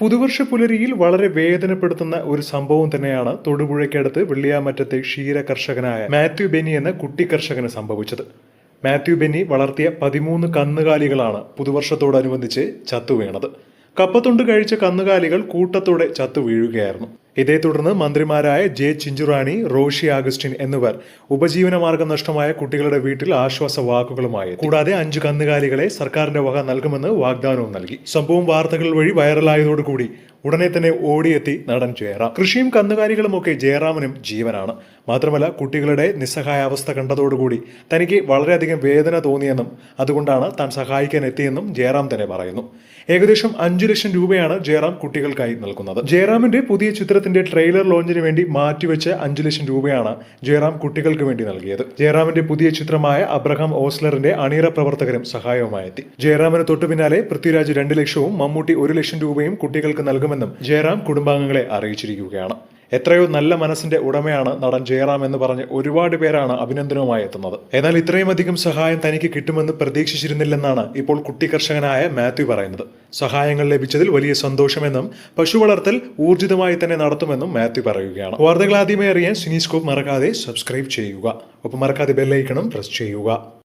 പുതുവർഷ പുലരിയിൽ വളരെ വേദനപ്പെടുത്തുന്ന ഒരു സംഭവം തന്നെയാണ് തൊടുപുഴയ്ക്കടുത്ത് വെള്ളിയാമറ്റത്തെ ക്ഷീര കർഷകനായ മാത്യു ബെന്നി എന്ന കുട്ടി കർഷകന് സംഭവിച്ചത്. മാത്യു ബെന്നി വളർത്തിയ 13 കന്നുകാലികളാണ് പുതുവർഷത്തോടനുബന്ധിച്ച് ചത്തുവീണത്. കപ്പത്തൊണ്ട് കഴിച്ച കന്നുകാലികൾ കൂട്ടത്തോടെ ചത്തു വീഴുകയായിരുന്നു. ഇതേ തുടർന്ന് മന്ത്രിമാരായ ജെ ചിഞ്ചുറാണി, റോഷി ആഗസ്റ്റിൻ എന്നിവർ ഉപജീവനമാർഗം നഷ്ടമായ കുട്ടികളുടെ വീട്ടിൽ ആശ്വാസ വാക്കുകളുമായി. കൂടാതെ 5 കന്നുകാലികളെ സർക്കാരിന്റെ വക നൽകുമെന്ന് വാഗ്ദാനവും നൽകി. സംഭവം വാർത്തകൾ വഴി വൈറലായതോടുകൂടി ഉടനെ തന്നെ ഓടിയെത്തി നടൻ ജയറാം. കൃഷിയും കന്നുകാലികളും ഒക്കെ ജയറാമിനും ജീവനാണ്. മാത്രമല്ല, കുട്ടികളുടെ നിസ്സഹായാവസ്ഥ കണ്ടതോടുകൂടി തനിക്ക് വളരെയധികം വേദന തോന്നിയെന്നും അതുകൊണ്ടാണ് താൻ സഹായിക്കാൻ എത്തിയെന്നും ജയറാം തന്നെ പറയുന്നു. ഏകദേശം 5 ലക്ഷം രൂപയാണ് ജയറാം കുട്ടികൾക്കായി നൽകുന്നത്. ജയറാമിന്റെ പുതിയ ചിത്രത്തിന്റെ ട്രെയിലർ ലോഞ്ചിന് വേണ്ടി മാറ്റിവെച്ച 5 ലക്ഷം രൂപയാണ് ജയറാം കുട്ടികൾക്ക് വേണ്ടി നൽകിയത്. ജയറാമിന്റെ പുതിയ ചിത്രമായ അബ്രഹാം ഓസ്ലറിന്റെ അണിയറ പ്രവർത്തകരും സഹായവുമായി എത്തി. ജയറാമിന് തൊട്ടു പിന്നാലെ പൃഥ്വിരാജ് 2 ലക്ഷവും മമ്മൂട്ടി 1 ലക്ഷം രൂപയും കുട്ടികൾക്ക് നൽകുമെന്നും ജയറാം കുടുംബാംഗങ്ങളെ അറിയിച്ചിരിക്കുകയാണ്. എത്രയോ നല്ല മനസ്സിന്റെ ഉടമയാണ് നടൻ ജയറാം എന്ന് പറഞ്ഞ് ഒരുപാട് പേരാണ് അഭിനന്ദനവുമായി എത്തുന്നത്. എന്നാൽ ഇത്രയും അധികം സഹായം തനിക്ക് കിട്ടുമെന്ന് പ്രതീക്ഷിച്ചിരുന്നില്ലെന്നാണ് ഇപ്പോൾ കുട്ടി കർഷകനായ മാത്യു പറയുന്നത്. സഹായങ്ങൾ ലഭിച്ചതിൽ വലിയ സന്തോഷമെന്നും പശു വളർത്തൽ ഊർജിതമായി തന്നെ നടത്തുമെന്നും മാത്യു പറയുകയാണ്. വാർത്തകൾ ആദ്യമേ അറിയാൻ സിനിസ്കോപ്പ് മറക്കാതെ സബ്സ്ക്രൈബ് ചെയ്യുക. ഒപ്പം മറക്കാതെ ബെല്ലൈക്കണും പ്രസ് ചെയ്യുക.